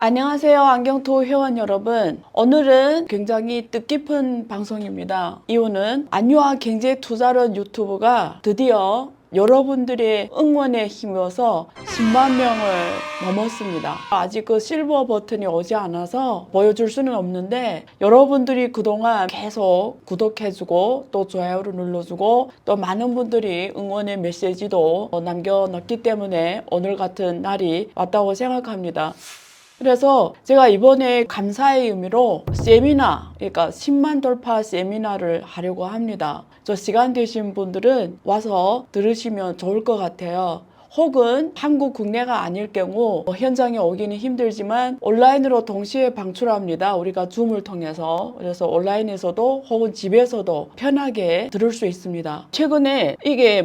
안녕하세요. 안경토 회원 여러분. 오늘은 굉장히 뜻깊은 방송입니다. 이유는 안유아 경제투자론 유튜브가 드디어 여러분들의 응원에 힘입어서 10만 명을 넘었습니다. 아직 그 실버 버튼이 오지 않아서 보여줄 수는 없는데 여러분들이 그동안 계속 구독해주고 또 좋아요를 눌러주고 또 많은 분들이 응원의 메시지도 남겨놨기 때문에 오늘 같은 날이 왔다고 생각합니다. 그래서 제가 이번에 감사의 의미로 세미나, 그러니까 10만 돌파 세미나를 하려고 합니다. 저 시간 되신 분들은 와서 들으시면 좋을 것 같아요. 혹은 한국 국내가 아닐 경우 현장에 오기는 힘들지만 온라인으로 동시에 방출합니다. 우리가 줌을 통해서. 그래서 온라인에서도 혹은 집에서도 편하게 들을 수 있습니다. 최근에 이게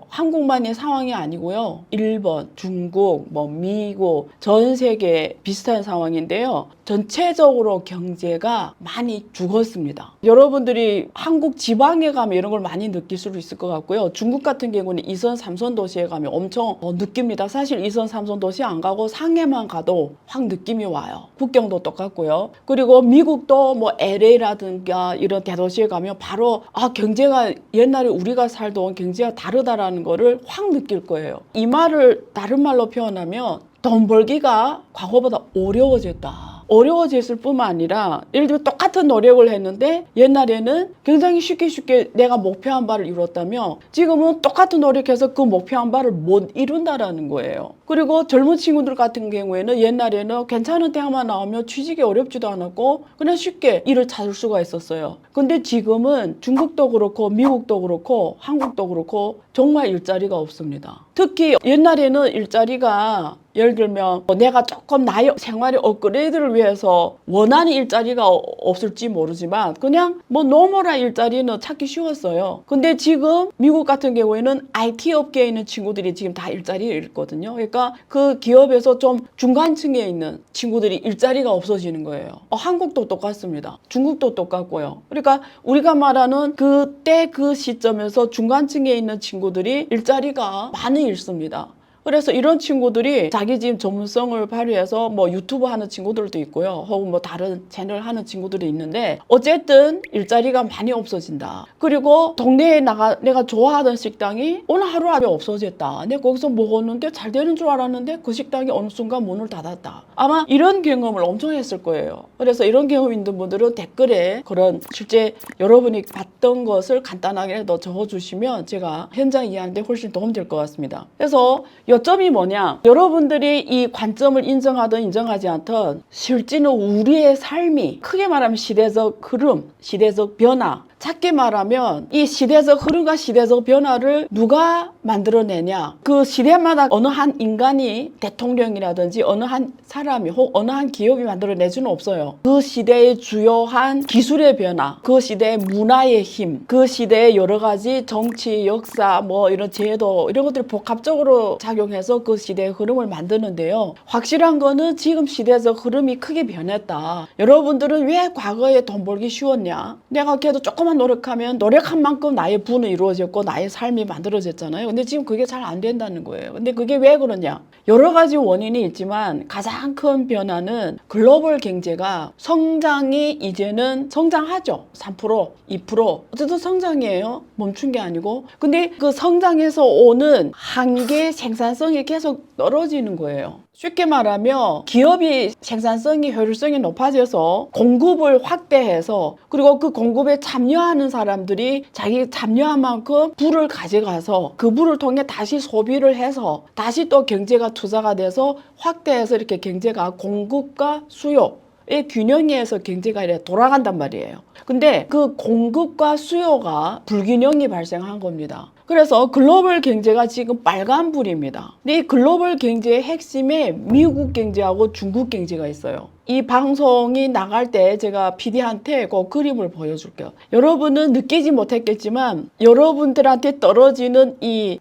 한국만의 상황이 아니고요. 일본, 중국, 미국, 전 세계 비슷한 상황인데요. 전체적으로 경제가 많이 죽었습니다. 여러분들이 한국 지방에 가면 이런 걸 많이 느낄 수 있을 것 같고요. 중국 같은 경우는 2선, 3선 도시에 가면 엄청 느낍니다. 사실 2선, 3선 도시 안 가고 상해만 가도 확 느낌이 와요. 국경도 똑같고요. 그리고 미국도 LA라든가 이런 대도시에 가면 바로 경제가 옛날에 우리가 살던 경제가 다르다라는 거를 확 느낄 거예요. 이 말을 다른 말로 표현하면 돈 벌기가 과거보다 어려워졌다. 어려워졌을 뿐만 아니라 예를 들면 똑같은 노력을 했는데 옛날에는 굉장히 쉽게 내가 목표한 바를 이뤘다면 지금은 똑같은 노력해서 그 목표한 바를 못 이룬다라는 거예요. 그리고 젊은 친구들 같은 경우에는 옛날에는 괜찮은 대학만 나오면 취직이 어렵지도 않았고 그냥 쉽게 일을 찾을 수가 있었어요. 근데 지금은 중국도 그렇고 미국도 그렇고 한국도 그렇고 정말 일자리가 없습니다. 특히 옛날에는 일자리가 예를 들면 내가 조금 나의 생활의 업그레이드를 위해서 원하는 일자리가 없을지 모르지만 그냥 노멀한 일자리는 찾기 쉬웠어요. 근데 지금 미국 같은 경우에는 IT 업계에 있는 친구들이 지금 다 일자리에 있거든요. 그러니까 그 기업에서 좀 중간층에 있는 친구들이 일자리가 없어지는 거예요. 한국도 똑같습니다. 중국도 똑같고요. 그러니까 우리가 말하는 그때 그 시점에서 중간층에 있는 친구들이 일자리가 많이 잃습니다. 그래서 이런 친구들이 자기 지금 전문성을 발휘해서 유튜브 하는 친구들도 있고요. 혹은 다른 채널 하는 친구들이 있는데 어쨌든 일자리가 많이 없어진다. 그리고 동네에 내가 좋아하던 식당이 오늘 하루 안에 없어졌다. 내가 거기서 먹었는데 잘 되는 줄 알았는데 그 식당이 어느 순간 문을 닫았다. 아마 이런 경험을 엄청 했을 거예요. 그래서 이런 경험 있는 분들은 댓글에 그런 실제 여러분이 봤던 것을 간단하게라도 적어주시면 제가 현장 이해하는데 훨씬 도움될 것 같습니다. 그래서 요점이 뭐냐? 여러분들이 이 관점을 인정하든 인정하지 않든 실제는 우리의 삶이 크게 말하면 시대적 흐름, 시대적 변화, 작게 말하면 이 시대적 흐름과 시대적 변화를 누가 만들어내냐? 그 시대마다 어느 한 인간이 대통령이라든지 어느 한 사람이 혹 어느 한 기업이 만들어낼 수는 없어요. 그 시대의 주요한 기술의 변화, 그 시대의 문화의 힘, 그 시대의 여러 가지 정치, 역사, 이런 제도 이런 것들이 복합적으로 작용해서 그 시대의 흐름을 만드는데요. 확실한 거는 지금 시대적 흐름이 크게 변했다. 여러분들은 왜 과거에 돈 벌기 쉬웠냐? 내가 그래도 조금만 노력하면 노력한 만큼 나의 부는 이루어졌고 나의 삶이 만들어졌잖아요. 근데 지금 그게 잘 안 된다는 거예요. 근데 그게 왜 그러냐? 여러 가지 원인이 있지만 가장 큰 변화는 글로벌 경제가 성장이 이제는 성장하죠. 3%, 2% 어쨌든 성장이에요. 멈춘 게 아니고. 근데 그 성장에서 오는 한계 생산성이 계속 떨어지는 거예요. 쉽게 말하면 기업이 생산성이 효율성이 높아져서 공급을 확대해서 그리고 그 공급에 참여하는 사람들이 자기 참여한 만큼 부를 가져가서 그 부를 통해 다시 소비를 해서 다시 또 경제가 투자가 돼서 확대해서 이렇게 경제가 공급과 수요의 균형에서 경제가 이렇게 돌아간단 말이에요. 근데 그 공급과 수요가 불균형이 발생한 겁니다. 그래서 글로벌 경제가 지금 빨간불입니다. 근데 이 글로벌 경제의 핵심에 미국 경제하고 중국 경제가 있어요. 이 방송이 나갈 때 제가 PD한테 그 그림을 보여줄게요. 여러분은 느끼지 못했겠지만 여러분들한테 떨어지는 이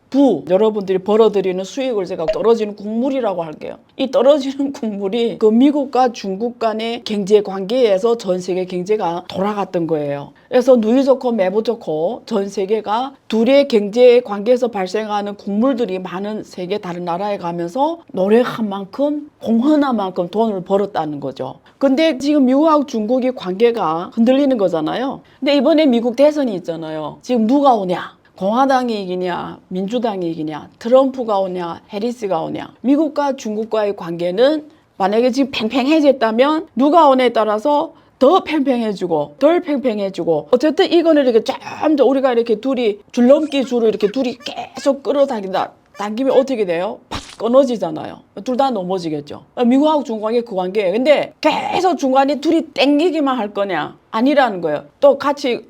여러분들이 벌어들이는 수익을 제가 떨어지는 국물이라고 할게요. 이 떨어지는 국물이 그 미국과 중국 간의 경제 관계에서 전 세계 경제가 돌아갔던 거예요. 그래서 누이 좋고 매부 좋고 전 세계가 둘의 경제 관계에서 발생하는 곡물들이 많은 세계 다른 나라에 가면서 노력한 만큼 공헌한 만큼 돈을 벌었다는 거죠. 근데 지금 미국하고 중국이 관계가 흔들리는 거잖아요. 근데 이번에 미국 대선이 있잖아요. 지금 누가 오냐? 공화당이 이기냐, 민주당이 이기냐, 트럼프가 오냐, 해리스가 오냐. 미국과 중국과의 관계는 만약에 지금 팽팽해졌다면 누가 오냐에 따라서 더 팽팽해지고 덜 팽팽해지고 어쨌든 이거는 이렇게 쫙 우리가 이렇게 둘이 줄넘기 줄을 이렇게 둘이 계속 당기면 어떻게 돼요? 팍 끊어지잖아요. 둘 다 넘어지겠죠. 미국하고 중국의 그 관계예요. 근데 계속 중간에 둘이 땡기기만 할 거냐? 아니라는 거예요. 또 같이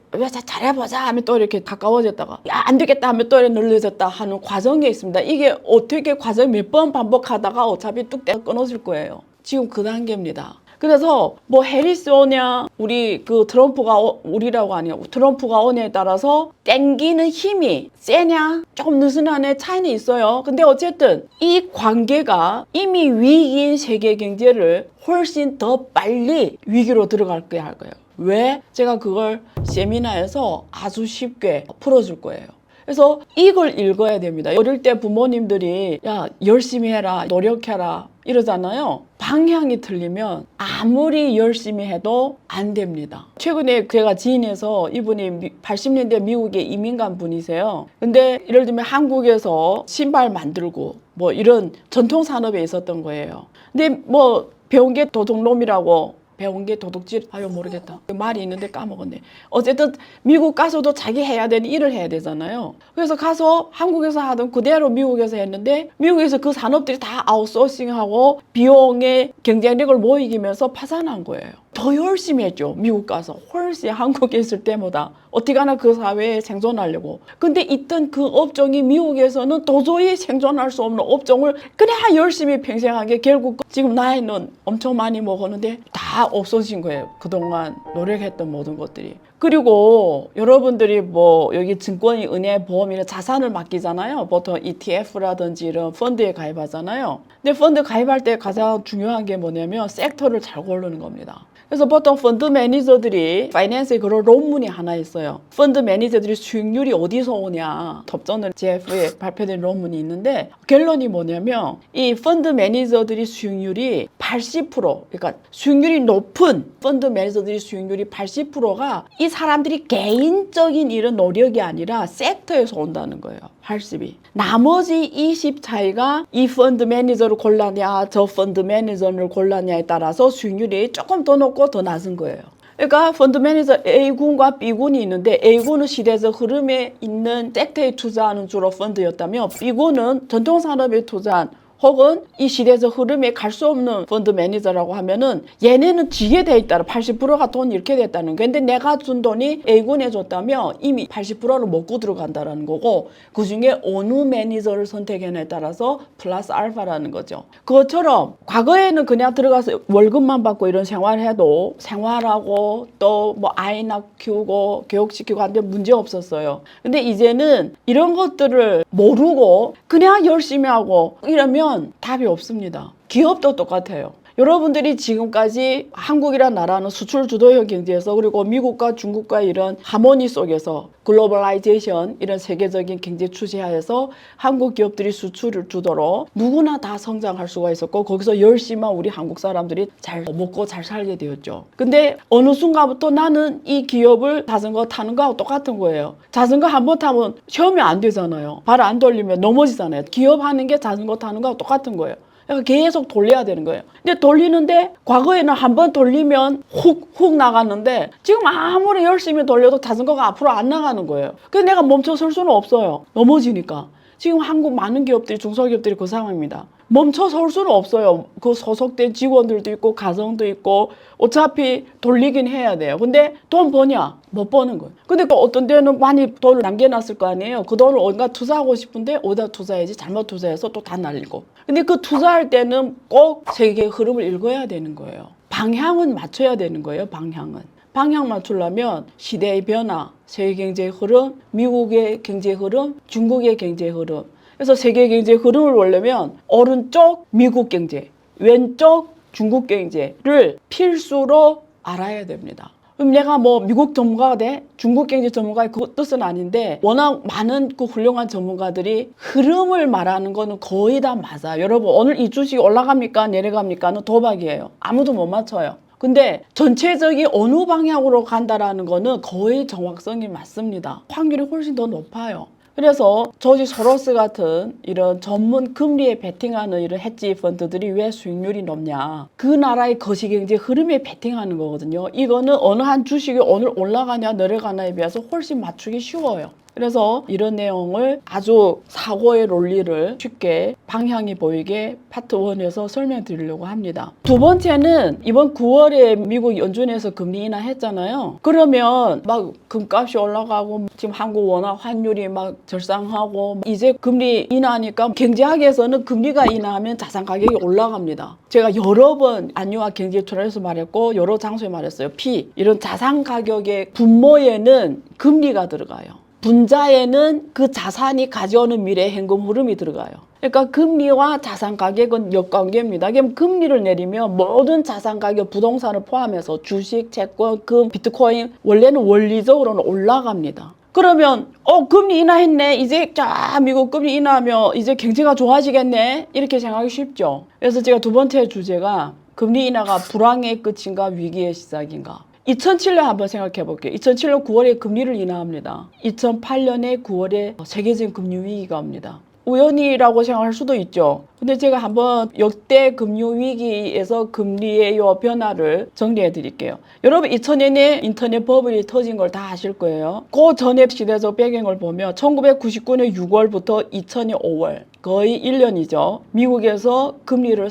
잘해보자 하면 또 이렇게 가까워졌다가 야, 안 되겠다 하면 또 이렇게 늘려졌다 하는 과정이 있습니다. 이게 어떻게 과정 몇 번 반복하다가 어차피 뚝 끊어질 거예요. 지금 그 단계입니다. 그래서 뭐 해리스 오냐 우리 그 트럼프가 우리라고 아니야 트럼프가 오냐에 따라서 땡기는 힘이 세냐 조금 느슨하네 차이는 있어요. 근데 어쨌든 이 관계가 이미 위기인 세계 경제를 훨씬 더 빨리 위기로 들어갈 거야 할 거예요. 왜? 제가 그걸 세미나에서 아주 쉽게 풀어줄 거예요. 그래서 이걸 읽어야 됩니다. 어릴 때 부모님들이 야 열심히 해라 노력해라 이러잖아요. 방향이 틀리면 아무리 열심히 해도 안 됩니다. 최근에 제가 지인에서 이분이 80년대 미국에 이민 간 분이세요. 근데 예를 들면 한국에서 신발 만들고 뭐 이런 전통 산업에 있었던 거예요. 근데 뭐 배운 게 도둑놈이라고 배운 게 도둑질 아유 모르겠다 말이 있는데 까먹었네. 어쨌든 미국 가서도 자기 해야 되는 일을 해야 되잖아요. 그래서 가서 한국에서 하던 그대로 미국에서 했는데 미국에서 그 산업들이 다 아웃소싱하고 비용의 경쟁력을 못 이기면서 파산한 거예요. 더 열심히 했죠. 미국 가서 훨씬 한국에 있을 때보다 어떻게 하나 그 사회에 생존하려고. 근데 있던 그 업종이 미국에서는 도저히 생존할 수 없는 업종을 그냥 열심히 평생한 게 결국 지금 나이는 엄청 많이 먹었는데 다 없어진 거예요. 그동안 노력했던 모든 것들이. 그리고 여러분들이 뭐 여기 증권이 은행 보험이나 자산을 맡기잖아요. 보통 ETF라든지 이런 펀드에 가입하잖아요. 근데 펀드 가입할 때 가장 중요한 게 뭐냐면 섹터를 잘 고르는 겁니다. 그래서 보통 펀드 매니저들이 파이낸스에 그런 논문이 하나 있어요. 펀드 매니저들이 수익률이 어디서 오냐. 톱전을 JF에 발표된 논문이 있는데 결론이 뭐냐면 이 펀드 매니저들이 수익률이 80% 그러니까 수익률이 높은 펀드 매니저들이 수익률이 80%가 이 사람들이 개인적인 이런 노력이 아니라 섹터에서 온다는 거예요. 80이. 나머지 20 차이가 이 펀드 매니저를 골랐냐 저 펀드 매니저를 골랐냐에 따라서 수익률이 조금 더 높고 더 낮은 거예요. 그러니까 펀드 매니저 A군과 B군이 있는데 A군은 시대적 흐름에 있는 섹터에 투자하는 주로 펀드였다면 B군은 전통산업에 투자한 혹은 이 시대적 흐름에 갈 수 없는 펀드 매니저라고 하면은 얘네는 지게 돼 있다. 80%가 돈 이렇게 됐다는 거예요. 근데 내가 준 돈이 A군에 줬다면 이미 80%를 먹고 들어간다는 거고 그 중에 어느 매니저를 선택하냐에 따라서 플러스 알파라는 거죠. 그것처럼 과거에는 그냥 들어가서 월급만 받고 이런 생활해도 생활하고 또 뭐 아이나 키우고 교육시키고 하는데 문제 없었어요. 근데 이제는 이런 것들을 모르고 그냥 열심히 하고 이러면 답이 없습니다. 기업도 똑같아요. 여러분들이 지금까지 한국이란 나라는 수출 주도형 경제에서 그리고 미국과 중국과 이런 하모니 속에서 글로벌라이제이션 이런 세계적인 경제 추세하에서 한국 기업들이 수출을 주도로 누구나 다 성장할 수가 있었고 거기서 열심히 우리 한국 사람들이 잘 먹고 잘 살게 되었죠. 근데 어느 순간부터 나는 이 기업을 자전거 타는 거하고 똑같은 거예요. 자전거 한번 타면 시험이 안 되잖아요. 발 안 돌리면 넘어지잖아요. 기업하는 게 자전거 타는 거하고 똑같은 거예요. 그러니까 계속 돌려야 되는 거예요. 근데 돌리는데 과거에는 한번 돌리면 훅 나갔는데 지금 아무리 열심히 돌려도 자전거가 앞으로 안 나가는 거예요. 그래서 내가 멈춰 설 수는 없어요. 넘어지니까. 지금 한국 많은 기업들이 중소기업들이 그 상황입니다. 멈춰 설 수는 없어요. 그 소속된 직원들도 있고 가정도 있고 어차피 돌리긴 해야 돼요. 근데 돈 버냐? 못 버는 거예요. 근데 또 어떤 데는 많이 돈을 남겨놨을 거 아니에요. 그 돈을 어딘가 투자하고 싶은데 어디다 투자해야지 잘못 투자해서 또 다 날리고. 근데 그 투자할 때는 꼭 세계의 흐름을 읽어야 되는 거예요. 방향은 맞춰야 되는 거예요. 방향 맞추려면 시대의 변화, 세계 경제의 흐름, 미국의 경제의 흐름, 중국의 경제의 흐름. 그래서 세계 경제 흐름을 보려면 오른쪽 미국 경제, 왼쪽 중국 경제를 필수로 알아야 됩니다. 그럼 내가 뭐 미국 전문가가 돼? 중국 경제 전문가의 그 뜻은 아닌데 워낙 많은 그 훌륭한 전문가들이 흐름을 말하는 거는 거의 다 맞아요. 여러분 오늘 이 주식이 올라갑니까? 내려갑니까?는 도박이에요. 아무도 못 맞춰요. 근데 전체적인 어느 방향으로 간다라는 거는 거의 정확성이 맞습니다. 확률이 훨씬 더 높아요. 그래서 조지 소로스 같은 이런 전문 금리에 베팅하는 이런 헤지 펀드들이 왜 수익률이 높냐. 그 나라의 거시경제 흐름에 베팅하는 거거든요. 이거는 어느 한 주식이 오늘 올라가냐 내려가냐에 비해서 훨씬 맞추기 쉬워요. 그래서 이런 내용을 아주 사고의 논리를 쉽게 방향이 보이게 파트 1에서 설명드리려고 합니다. 두 번째는 이번 9월에 미국 연준에서 금리 인하했잖아요. 그러면 막 금값이 올라가고 지금 한국 원화 환율이 막 절상하고 이제 금리 인하하니까 경제학에서는 금리가 인하하면 자산 가격이 올라갑니다. 제가 여러 번 안유화 경제 출연에서 말했고 여러 장소에 말했어요. 이런 자산 가격의 분모에는 금리가 들어가요. 분자에는 그 자산이 가져오는 미래 현금 흐름이 들어가요. 그러니까 금리와 자산 가격은 역관계입니다. 그럼 금리를 내리면 모든 자산 가격, 부동산을 포함해서 주식, 채권, 금, 비트코인 원래는 원리적으로는 올라갑니다. 그러면 금리 인하했네. 이제 미국 금리 인하하면 이제 경제가 좋아지겠네. 이렇게 생각하기 쉽죠. 그래서 제가 두 번째 주제가 금리 인하가 불황의 끝인가 위기의 시작인가. 2007년 한번 생각해 볼게요. 2007년 9월에 금리를 인하합니다. 2008년에 9월에 세계적인 금융위기가 옵니다. 우연이라고 생각할 수도 있죠. 근데 제가 한번 역대 금융위기에서 금리의 요 변화를 정리해 드릴게요. 여러분 2000년에 인터넷 버블이 터진 걸 다 아실 거예요. 그 전에 시대적 배경을 보면 1999년 6월부터 2000년 5월 거의 1년이죠. 미국에서 금리를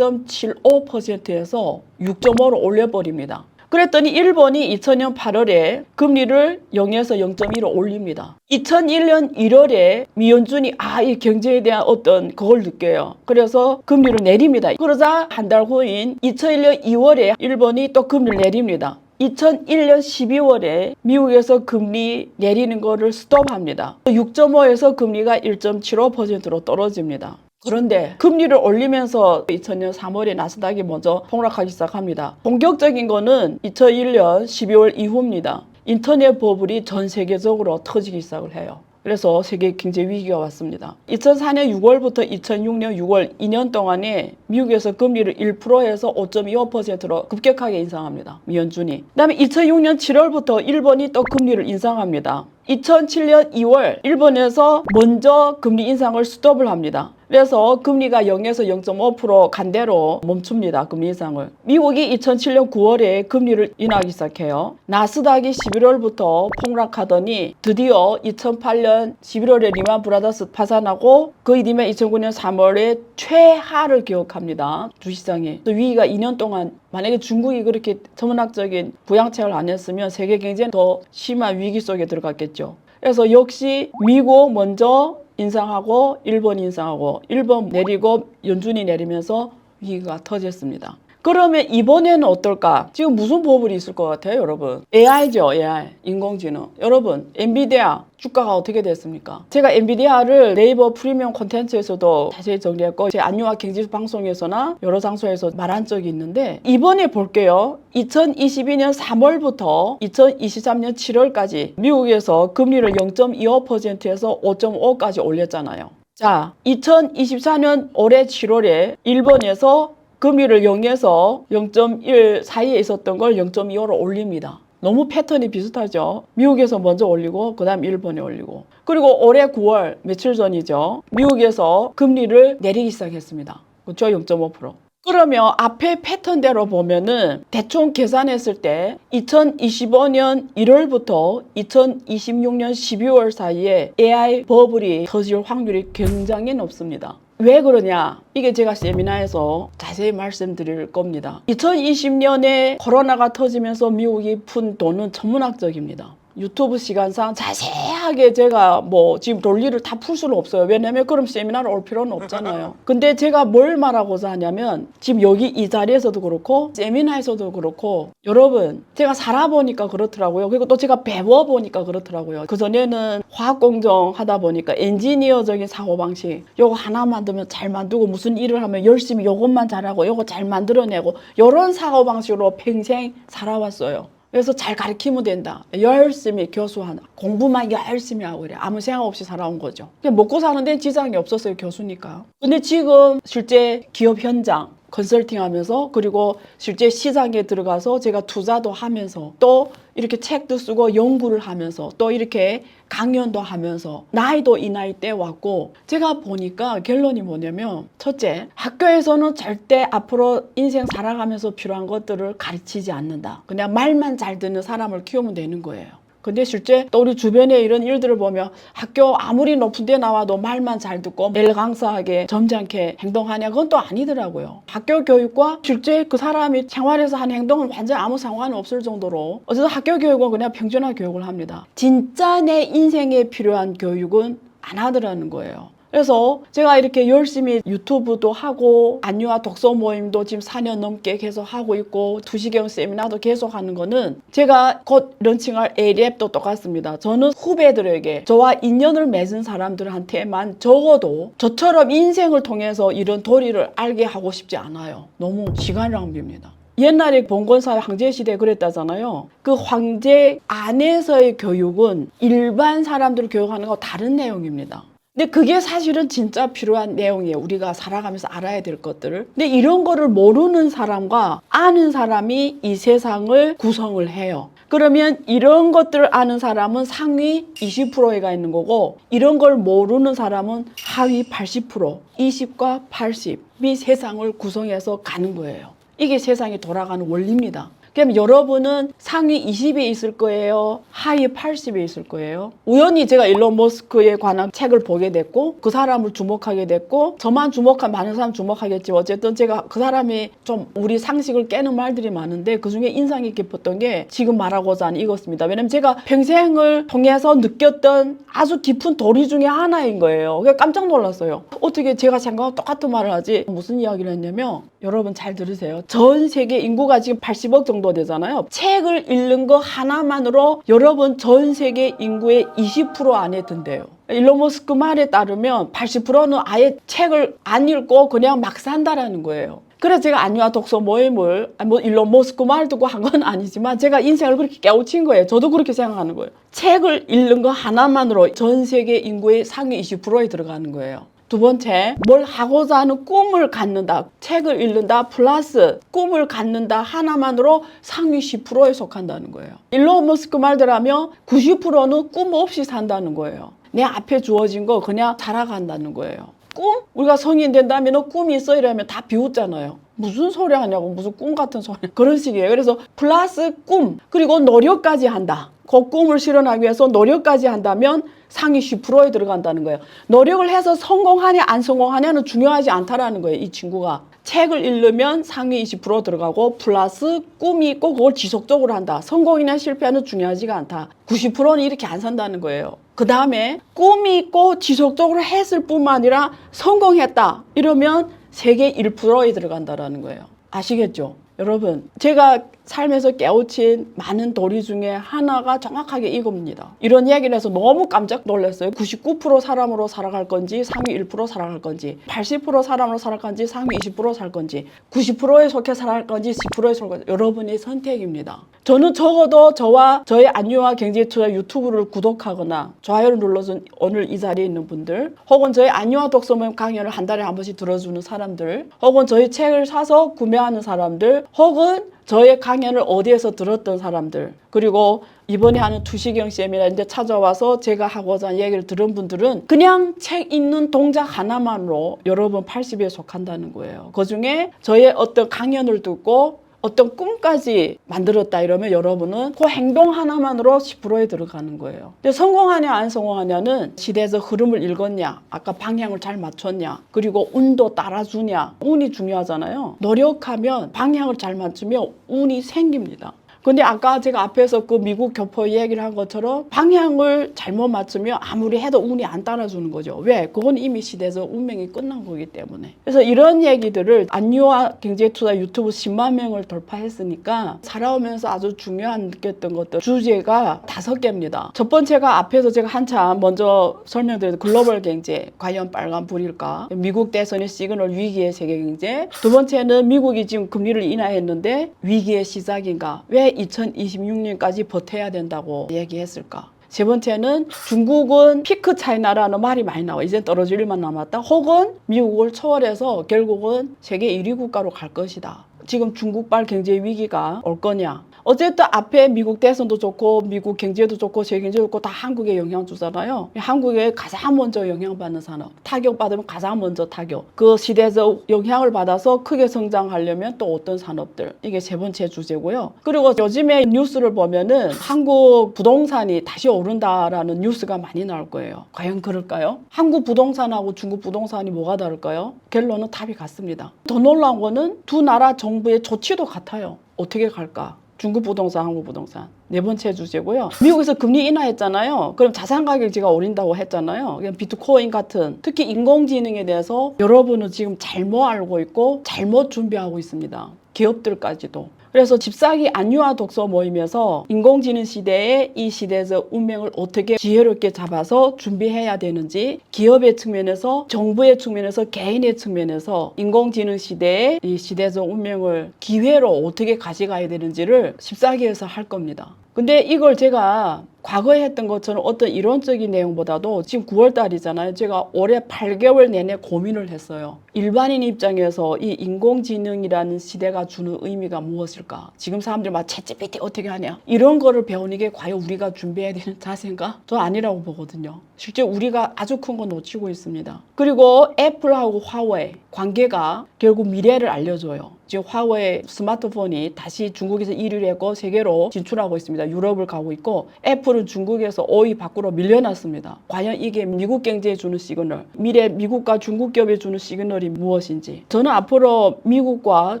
4.75%에서 6.5로 올려버립니다. 그랬더니 일본이 2000년 8월에 금리를 0에서 0.1로 올립니다. 2001년 1월에 미연준이 이 경제에 대한 어떤 그걸 느껴요. 그래서 금리를 내립니다. 그러자 한 달 후인 2001년 2월에 일본이 또 금리를 내립니다. 2001년 12월에 미국에서 금리 내리는 거를 스톱합니다. 6.5에서 금리가 1.75%로 떨어집니다. 그런데 금리를 올리면서 2000년 3월에 나스닥이 먼저 폭락하기 시작합니다. 본격적인 거는 2001년 12월 이후입니다. 인터넷 버블이 전 세계적으로 터지기 시작을 해요. 그래서 세계 경제 위기가 왔습니다. 2004년 6월부터 2006년 6월 2년 동안에 미국에서 금리를 1%에서 5.25%로 급격하게 인상합니다. 미연준이. 그다음에 2006년 7월부터 일본이 또 금리를 인상합니다. 2007년 2월 일본에서 먼저 금리 인상을 스톱을 합니다. 그래서 금리가 0에서 0.5% 간대로 멈춥니다. 금리 인상을. 미국이 2007년 9월에 금리를 인하하기 시작해요. 나스닥이 11월부터 폭락하더니 드디어 2008년 11월에 리만 브라더스 파산하고 그 이듬해 2009년 3월에 최하를 기록합니다. 주시장에. 위기가 2년 동안 만약에 중국이 그렇게 천문학적인 부양책을 안 했으면 세계 경제는 더 심한 위기 속에 들어갔겠죠. 그래서 역시 미국 먼저 인상하고 일본 인상하고 일본 내리고 연준이 내리면서 위기가 터졌습니다. 그러면 이번에는 어떨까? 지금 무슨 버블이 있을 것 같아요, 여러분? AI죠, AI. 인공지능. 여러분, 엔비디아 주가가 어떻게 됐습니까? 제가 엔비디아를 네이버 프리미엄 콘텐츠에서도 자세히 정리했고 제 안유화 경제 방송에서나 여러 장소에서 말한 적이 있는데 이번에 볼게요. 2022년 3월부터 2023년 7월까지 미국에서 금리를 0.25%에서 5.5까지 올렸잖아요. 자, 2024년 올해 7월에 일본에서 금리를 0에서 0.1 사이에 있었던 걸 0.25로 올립니다. 너무 패턴이 비슷하죠. 미국에서 먼저 올리고 그 다음 일본에 올리고 그리고 올해 9월 며칠 전이죠. 미국에서 금리를 내리기 시작했습니다. 그렇죠? 0.5%. 그러면 앞에 패턴대로 보면은 대충 계산했을 때 2025년 1월부터 2026년 12월 사이에 AI 버블이 터질 확률이 굉장히 높습니다. 왜 그러냐? 이게 제가 세미나에서 자세히 말씀드릴 겁니다. 2020년에 코로나가 터지면서 미국이 푼 돈은 천문학적입니다. 유튜브 시간상 자세하게 제가 지금 논리를 다 풀 수는 없어요. 왜냐면 그럼 세미나를 올 필요는 없잖아요. 근데 제가 뭘 말하고자 하냐면 지금 여기 이 자리에서도 그렇고 세미나에서도 그렇고 여러분 제가 살아보니까 그렇더라고요. 그리고 또 제가 배워보니까 그렇더라고요. 그전에는 화학공정 하다 보니까 엔지니어적인 사고방식 요거 하나 만들면 잘 만들고 무슨 일을 하면 열심히 요것만 잘하고 요거 잘 만들어내고 요런 사고방식으로 평생 살아왔어요. 그래서 잘 가르치면 된다. 열심히 교수하나. 공부만 열심히 하고 그래. 아무 생각 없이 살아온 거죠. 그냥 먹고 사는 데는 지장이 없었어요. 교수니까. 근데 지금 실제 기업 현장 컨설팅 하면서 그리고 실제 시장에 들어가서 제가 투자도 하면서 또 이렇게 책도 쓰고 연구를 하면서 또 이렇게 강연도 하면서 나이도 이 나이 때 왔고 제가 보니까 결론이 뭐냐면 첫째, 학교에서는 절대 앞으로 인생 살아가면서 필요한 것들을 가르치지 않는다. 그냥 말만 잘 듣는 사람을 키우면 되는 거예요. 근데 실제 또 우리 주변에 이런 일들을 보면 학교 아무리 높은 데 나와도 말만 잘 듣고 매일 강사하게 점잖게 행동하냐 그건 또 아니더라고요. 학교 교육과 실제 그 사람이 생활에서 하는 행동은 완전 아무 상관이 없을 정도로 어쨌든 학교 교육은 그냥 평준화 교육을 합니다. 진짜 내 인생에 필요한 교육은 안 하더라는 거예요. 그래서 제가 이렇게 열심히 유튜브도 하고 안유아 독서 모임도 지금 4년 넘게 계속 하고 있고 투시경 세미나도 계속 하는 거는 제가 곧 런칭할 A랩도 똑같습니다. 저는 후배들에게 저와 인연을 맺은 사람들한테만 적어도 저처럼 인생을 통해서 이런 도리를 알게 하고 싶지 않아요. 너무 시간 낭비입니다. 옛날에 봉건사회 황제시대 그랬다잖아요. 그 황제 안에서의 교육은 일반 사람들을 교육하는 거 다른 내용입니다. 근데 그게 사실은 진짜 필요한 내용이에요. 우리가 살아가면서 알아야 될 것들을. 근데 이런 거를 모르는 사람과 아는 사람이 이 세상을 구성을 해요. 그러면 이런 것들을 아는 사람은 상위 20%가 있는 거고 이런 걸 모르는 사람은 하위 80%, 20과 80이 세상을 구성해서 가는 거예요. 이게 세상이 돌아가는 원리입니다. 그럼 여러분은 상위 20에 있을 거예요? 하위 80에 있을 거예요? 우연히 제가 일론 머스크에 관한 책을 보게 됐고 그 사람을 주목하게 됐고 저만 주목한 많은 사람 주목하겠지. 어쨌든 제가 그 사람이 좀 우리 상식을 깨는 말들이 많은데 그중에 인상이 깊었던 게 지금 말하고자 하는 이것입니다. 왜냐면 제가 평생을 통해서 느꼈던 아주 깊은 도리 중에 하나인 거예요. 그래서 깜짝 놀랐어요. 어떻게 제가 생각하고 똑같은 말을 하지? 무슨 이야기를 했냐면 여러분 잘 들으세요. 전 세계 인구가 지금 80억 정도 되잖아요. 책을 읽는 거 하나만으로 여러분 전 세계 인구의 20% 안에 든대요. 일론 머스크 말에 따르면 80%는 아예 책을 안 읽고 그냥 막 산다라는 거예요. 그래서 제가 안유아 독서 모임을 일론 머스크 말 듣고 한 건 아니지만 제가 인생을 그렇게 깨우친 거예요. 저도 그렇게 생각하는 거예요. 책을 읽는 거 하나만으로 전 세계 인구의 상위 20%에 들어가는 거예요. 두 번째, 뭘 하고자 하는 꿈을 갖는다. 책을 읽는다 플러스 꿈을 갖는다 하나만으로 상위 10%에 속한다는 거예요. 일론 머스크 말대로라면 90%는 꿈 없이 산다는 거예요. 내 앞에 주어진 거 그냥 살아간다는 거예요. 꿈? 우리가 성인 된다면 꿈이 있어 이러면 다 비웃잖아요. 무슨 소리 하냐고 무슨 꿈 같은 소리 그런 식이에요. 그래서 플러스 꿈 그리고 노력까지 한다. 그 꿈을 실현하기 위해서 노력까지 한다면 상위 10%에 들어간다는 거예요. 노력을 해서 성공하냐 안 성공하냐는 중요하지 않다라는 거예요. 이 친구가. 책을 읽으면 상위 20% 들어가고 플러스 꿈이 있고 그걸 지속적으로 한다. 성공이나 실패는 중요하지가 않다. 90%는 이렇게 안 산다는 거예요. 그 다음에 꿈이 있고 지속적으로 했을 뿐만 아니라 성공했다. 이러면 세계 1%에 들어간다라는 거예요. 아시겠죠? 여러분, 제가 삶에서 깨우친 많은 도리 중에 하나가 정확하게 이겁니다. 이런 이야기를 해서 너무 깜짝 놀랐어요. 99% 사람으로 살아갈 건지 상위 1% 살아갈 건지 80% 사람으로 살아갈 건지 상위 20% 살 건지 90%에 속해 살아갈 건지 10%에 속해 건지 여러분의 선택입니다. 저는 적어도 저와 저의 안유아 경제투자 유튜브를 구독하거나 좋아요를 눌러준 오늘 이 자리에 있는 분들 혹은 저희 안유아 독서모임 강연을 한 달에 한 번씩 들어주는 사람들 혹은 저희 책을 사서 구매하는 사람들 혹은 저의 강연을 어디에서 들었던 사람들 그리고 이번에 하는 투시경 세미나인데 찾아와서 제가 하고자 하는 얘기를 들은 분들은 그냥 책 읽는 동작 하나만으로 여러분 80에 속한다는 거예요. 그중에 저의 어떤 강연을 듣고 어떤 꿈까지 만들었다 이러면 여러분은 그 행동 하나만으로 10%에 들어가는 거예요. 근데 성공하냐 안 성공하냐는 시대에서 흐름을 읽었냐, 아까 방향을 잘 맞췄냐, 그리고 운도 따라주냐. 운이 중요하잖아요. 노력하면 방향을 잘 맞추면 운이 생깁니다. 근데 아까 제가 앞에서 그 미국 교포 얘기를 한 것처럼 방향을 잘못 맞추면 아무리 해도 운이 안 따라주는 거죠. 왜? 그건 이미 시대에서 운명이 끝난 거기 때문에. 그래서 이런 얘기들을 안유아 경제투자 유튜브 10만 명을 돌파했으니까 살아오면서 아주 중요한 느꼈던 것들 주제가 5개입니다. 첫 번째가 앞에서 제가 한참 먼저 설명드린 글로벌 경제 과연 빨간불일까? 미국 대선의 시그널 위기의 세계 경제. 두 번째는 미국이 지금 금리를 인하했는데 위기의 시작인가? 왜 2026년까지 버텨야 된다고 얘기했을까? 세 번째는 중국은 피크 차이나라는 말이 많이 나와. 이제 떨어질 일만 남았다. 혹은 미국을 초월해서 결국은 세계 1위 국가로 갈 것이다. 지금 중국발 경제 위기가 올 거냐? 어쨌든 앞에 미국 대선도 좋고 미국 경제도 좋고 세계 경제도 좋고 다 한국에 영향 주잖아요. 한국에 가장 먼저 영향받는 산업, 타격받으면 가장 먼저 타격. 그 시대에서 영향을 받아서 크게 성장하려면 또 어떤 산업들. 이게 세 번째 주제고요. 그리고 요즘에 뉴스를 보면은 한국 부동산이 다시 오른다라는 뉴스가 많이 나올 거예요. 과연 그럴까요? 한국 부동산하고 중국 부동산이 뭐가 다를까요? 결론은 답이 같습니다. 더 놀라운 거는 두 나라 정부의 조치도 같아요. 어떻게 갈까? 중국 부동산, 한국 부동산. 네 번째 주제고요. 미국에서 금리 인하했잖아요. 그럼 자산 가격지가 오른다고 했잖아요. 비트코인 같은 특히 인공지능에 대해서 여러분은 지금 잘못 알고 있고 잘못 준비하고 있습니다. 기업들까지도. 그래서 집사기 안유아 독서 모임에서 인공지능 시대에 이 시대에서 운명을 어떻게 지혜롭게 잡아서 준비해야 되는지 기업의 측면에서 정부의 측면에서 개인의 측면에서 인공지능 시대에 이 시대에서 운명을 기회로 어떻게 가져가야 되는지를 집사기에서 할 겁니다. 근데 이걸 제가 과거에 했던 것처럼 어떤 이론적인 내용보다도 지금 9월 달이잖아요. 제가 올해 8개월 내내 고민을 했어요. 일반인 입장에서 이 인공지능이라는 시대가 주는 의미가 무엇일까? 지금 사람들 막 챗GPT 어떻게 하냐? 이런 거를 배우는 게 과연 우리가 준비해야 되는 자세인가? 저 아니라고 보거든요. 실제 우리가 아주 큰 거 놓치고 있습니다. 그리고 애플하고 화웨이 관계가 결국 미래를 알려줘요. 지금 화웨이 스마트폰이 다시 중국에서 1위를 했고 세계로 진출하고 있습니다. 유럽을 가고 있고 애플은 중국에서 5위 밖으로 밀려났습니다. 과연 이게 미국 경제에 주는 시그널, 미래 미국과 중국 기업에 주는 시그널이 무엇인지. 저는 앞으로 미국과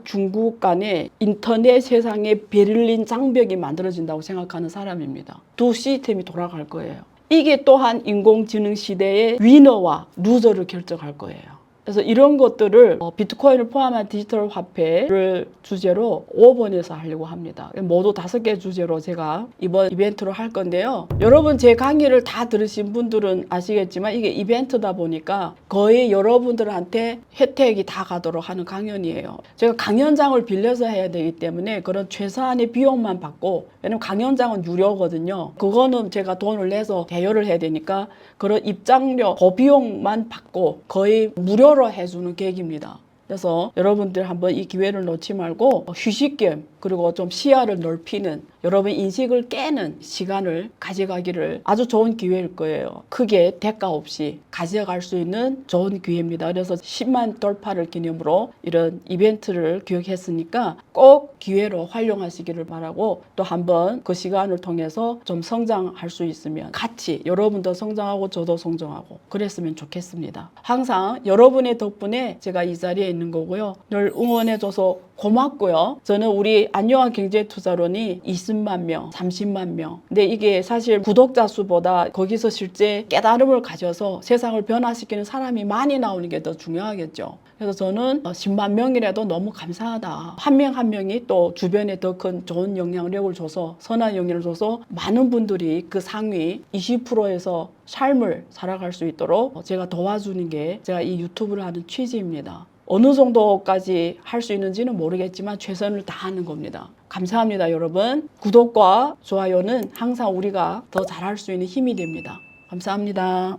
중국 간의 인터넷 세상의 베를린 장벽이 만들어진다고 생각하는 사람입니다. 두 시스템이 돌아갈 거예요. 이게 또한 인공지능 시대의 위너와 루저를 결정할 거예요. 그래서 이런 것들을 비트코인을 포함한 디지털 화폐를 주제로 5번에서 하려고 합니다. 모두 5개 주제로 제가 이번 이벤트로 할 건데요. 여러분 제 강의를 다 들으신 분들은 아시겠지만 이게 이벤트다 보니까 거의 여러분들한테 혜택이 다 가도록 하는 강연이에요. 제가 강연장을 빌려서 해야 되기 때문에 그런 최소한의 비용만 받고, 왜냐면 강연장은 유료거든요. 그거는 제가 돈을 내서 대여를 해야 되니까 그런 입장료, 비용만 받고 거의 무료로 해주는 계획입니다. 그래서 여러분들 한번 이 기회를 놓지 말고 휴식 겸 그리고 좀 시야를 넓히는, 여러분 인식을 깨는 시간을 가져가기를 아주 좋은 기회일 거예요. 크게 대가 없이 가져갈 수 있는 좋은 기회입니다. 그래서 10만 돌파를 기념으로 이런 이벤트를 기획했으니까 꼭 기회로 활용하시기를 바라고, 또 한번 그 시간을 통해서 좀 성장할 수 있으면 같이 여러분도 성장하고 저도 성장하고 그랬으면 좋겠습니다. 항상 여러분의 덕분에 제가 이 자리에 있는 거고요. 늘 응원해줘서 고맙고요. 저는 우리 안요한 경제투자론이 20만 명, 30만 명. 근데 이게 사실 구독자 수보다 거기서 실제 깨달음을 가져서 세상을 변화시키는 사람이 많이 나오는 게 더 중요하겠죠. 그래서 저는 10만 명이라도 너무 감사하다. 한 명 한 명이 또 주변에 더 큰 좋은 영향력을 줘서, 선한 영향을 줘서 많은 분들이 그 상위 20%에서 삶을 살아갈 수 있도록 제가 도와주는 게 제가 이 유튜브를 하는 취지입니다. 어느 정도까지 할 수 있는지는 모르겠지만 최선을 다하는 겁니다. 감사합니다, 여러분. 구독과 좋아요는 항상 우리가 더 잘할 수 있는 힘이 됩니다. 감사합니다.